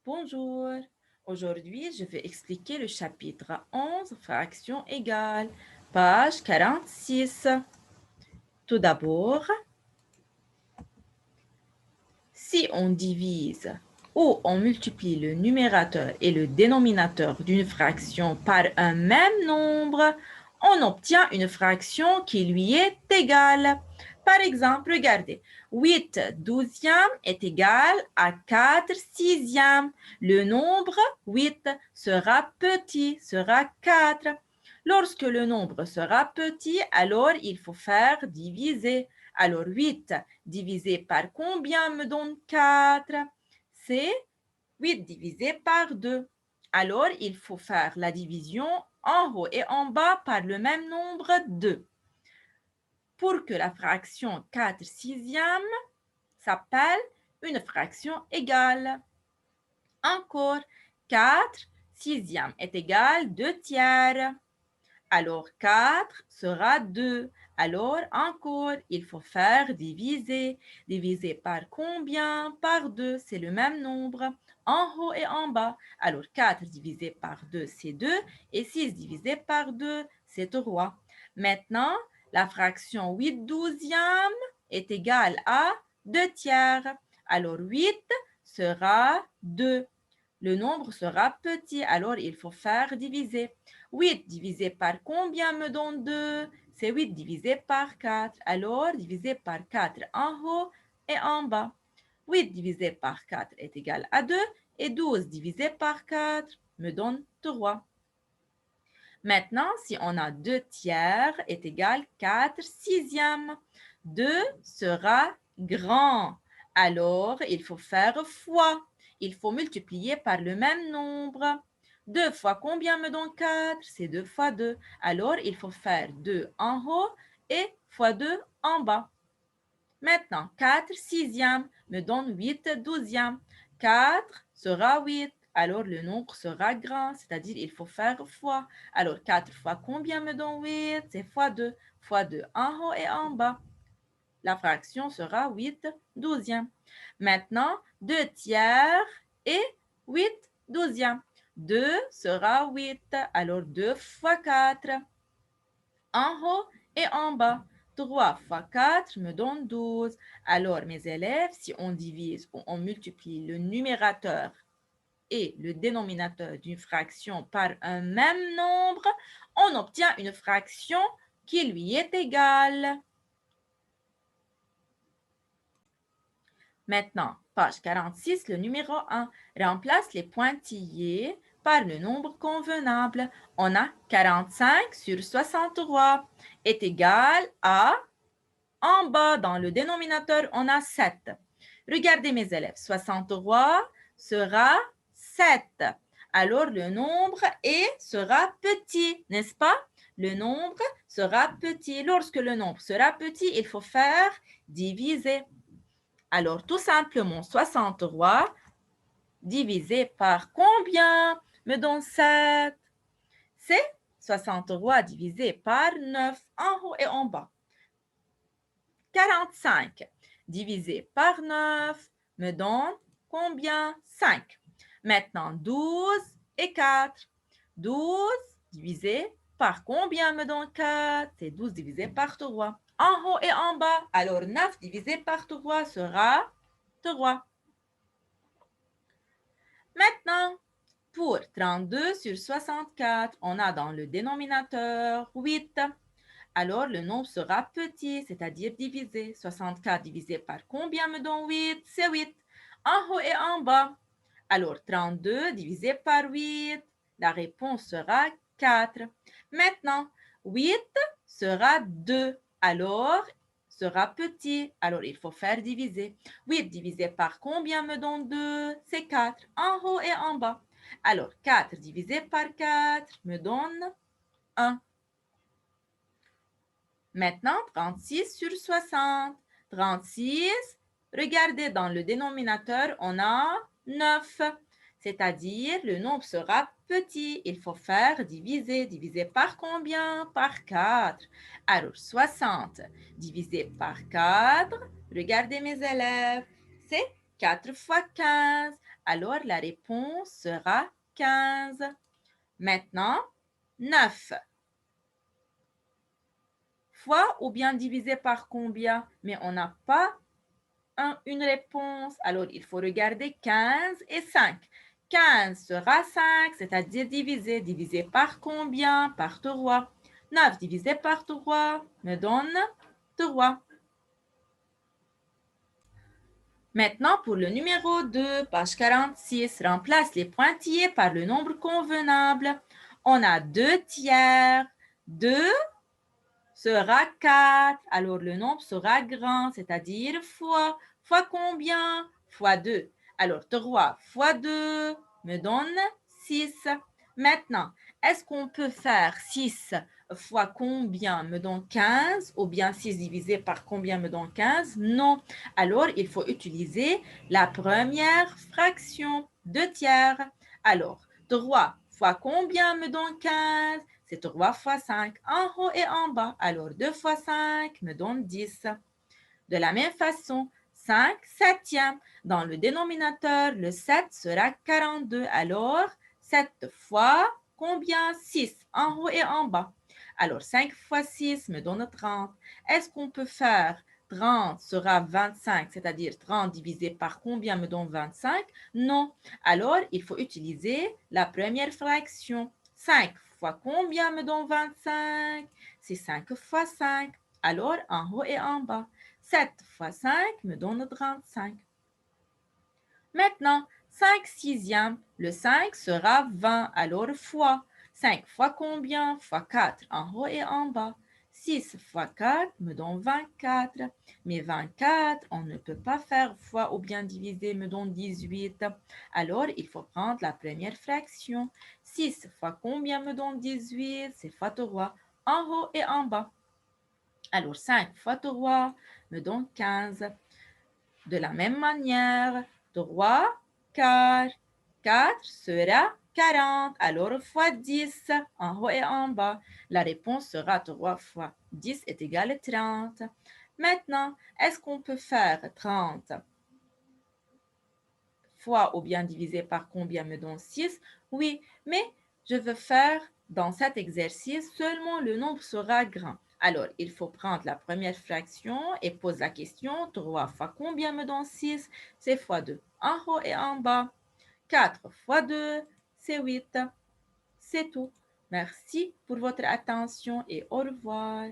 Bonjour. Aujourd'hui, je vais expliquer le chapitre 11, fractions égales, page 46. Tout d'abord, si on divise ou on multiplie le numérateur et le dénominateur d'une fraction par un même nombre, on obtient une fraction qui lui est égale. Par exemple, regardez, 8 douzièmes est égal à 4 sixièmes. Le nombre 8 sera petit, sera 4. Lorsque le nombre sera petit, alors il faut faire diviser. Alors 8 divisé par combien me donne 4? C'est 8 divisé par 2. Alors il faut faire la division en haut et en bas par le même nombre 2. Pour que la fraction 4 sixièmes s'appelle une fraction égale. Encore, 4 sixièmes est égal 2 tiers. Alors 4 sera 2. Alors encore, il faut faire diviser. Diviser par combien? Par 2, c'est le même nombre, en haut et en bas. Alors 4 divisé par 2, c'est 2. Et 6 divisé par 2, c'est 3. Maintenant, la fraction 8 douzièmes est égale à 2 tiers. Alors 8 sera 2. Le nombre sera petit, alors il faut faire diviser. 8 divisé par combien me donne 2? C'est 8 divisé par 4. Alors, divisé par 4 en haut et en bas. 8 divisé par 4 est égal à 2 et 12 divisé par 4 me donne 3. Maintenant, si on a 2 tiers est égal 4 sixièmes. 2 sera grand. Alors, il faut faire fois. Il faut multiplier par le même nombre. 2 fois combien me donne 4? C'est 2 fois 2. Alors, il faut faire 2 en haut et fois 2 en bas. Maintenant, 4 sixièmes me donne 8 douzièmes. 4 sera 8. Alors, le nombre sera grand, c'est-à-dire il faut faire fois. Alors, 4 fois combien me donne 8? C'est fois 2. Fois 2 en haut et en bas. La fraction sera 8 douzièmes. Maintenant, 2 tiers et 8 douzièmes. 2 sera 8. Alors, 2 fois 4. En haut et en bas. 3 fois 4 me donne 12. Alors, mes élèves, si on divise ou on multiplie le numérateur et le dénominateur d'une fraction par un même nombre, on obtient une fraction qui lui est égale. Maintenant, page 46, le numéro 1. Remplace les pointillés par le nombre convenable. On a 45 sur 63 est égal à, en bas dans le dénominateur, on a 7. Regardez mes élèves, 63 sera 7. Alors le nombre sera petit, n'est-ce pas? Le nombre sera petit. Lorsque le nombre sera petit, il faut faire diviser. Alors, tout simplement, 63 divisé par combien me donne 7? C'est 63 divisé par 9 en haut et en bas. 45 divisé par 9 me donne combien? 5. Maintenant, 12 et 4. 12 divisé par combien me donne 4? C'est 12 divisé par 3. En haut et en bas. Alors, 9 divisé par 3 sera 3. Maintenant, pour 32 sur 64, on a dans le dénominateur 8. Alors, le nombre sera petit, c'est-à-dire divisé. 64 divisé par combien me donne 8? C'est 8. En haut et en bas. Alors, 32 divisé par 8, la réponse sera 4. Maintenant, 8 sera 2. Alors, sera petit. Alors, il faut faire diviser. 8 divisé par combien me donne 2? C'est 4. En haut et en bas. Alors, 4 divisé par 4 me donne 1. Maintenant, 36 sur 60. 36, regardez dans le dénominateur, on a 9. C'est-à-dire, le nombre sera petit. Il faut faire diviser. Diviser par combien? Par 4. Alors, 60 divisé par 4. Regardez mes élèves. C'est 4 fois 15. Alors, la réponse sera 15. Maintenant, 9 fois ou bien divisé par combien? Mais on n'a pas une réponse. Alors, il faut regarder 15 et 5. 15 sera 5, c'est-à-dire divisé. Divisé par combien? Par 3. 9 divisé par 3 me donne 3. Maintenant, pour le numéro 2, page 46, remplace les pointillés par le nombre convenable. On a 2 tiers. 2 sera 4. Alors, le nombre sera grand, c'est-à-dire fois. Fois combien? Fois 2. Alors, 3 fois 2 me donne 6. Maintenant, est-ce qu'on peut faire 6 fois combien me donne 15 ou bien 6 divisé par combien me donne 15? Non. Alors, il faut utiliser la première fraction, 2 tiers. Alors, 3 fois combien me donne 15? C'est 3 fois 5 en haut et en bas. Alors, 2 fois 5 me donne 10. De la même façon, 5 septièmes. Dans le dénominateur, le 7 sera 42. Alors, 7 fois combien? 6 en haut et en bas. Alors, 5 fois 6 me donne 30. Est-ce qu'on peut faire 30 sera 25, c'est-à-dire 30 divisé par combien me donne 25? Non. Alors, il faut utiliser la première fraction. 5 fois combien me donne 25? C'est 5 fois 5. Alors, en haut et en bas. 7 fois 5 me donne 35. Maintenant, 5 sixièmes. Le 5 sera 20, alors fois. 5 fois combien? Fois 4 en haut et en bas. 6 fois 4 me donne 24. Mais 24, on ne peut pas faire fois ou bien diviser me donne 18. Alors, il faut prendre la première fraction. 6 fois combien me donne 18? C'est fois 3 en haut et en bas. Alors, 5 fois 3 me donne 15. De la même manière, 3 quarts. 4 sera 40. Alors, fois 10 en haut et en bas. La réponse sera 3 fois 10 est égal à 30. Maintenant, est-ce qu'on peut faire 30 fois ou bien diviser par combien me donne 6? Oui, mais je veux faire dans cet exercice seulement le nombre sera grand. Alors, il faut prendre la première fraction et poser la question 3 fois combien me donne 6? C'est fois 2 en haut et en bas. 4 fois 2, c'est 8. C'est tout. Merci pour votre attention et au revoir.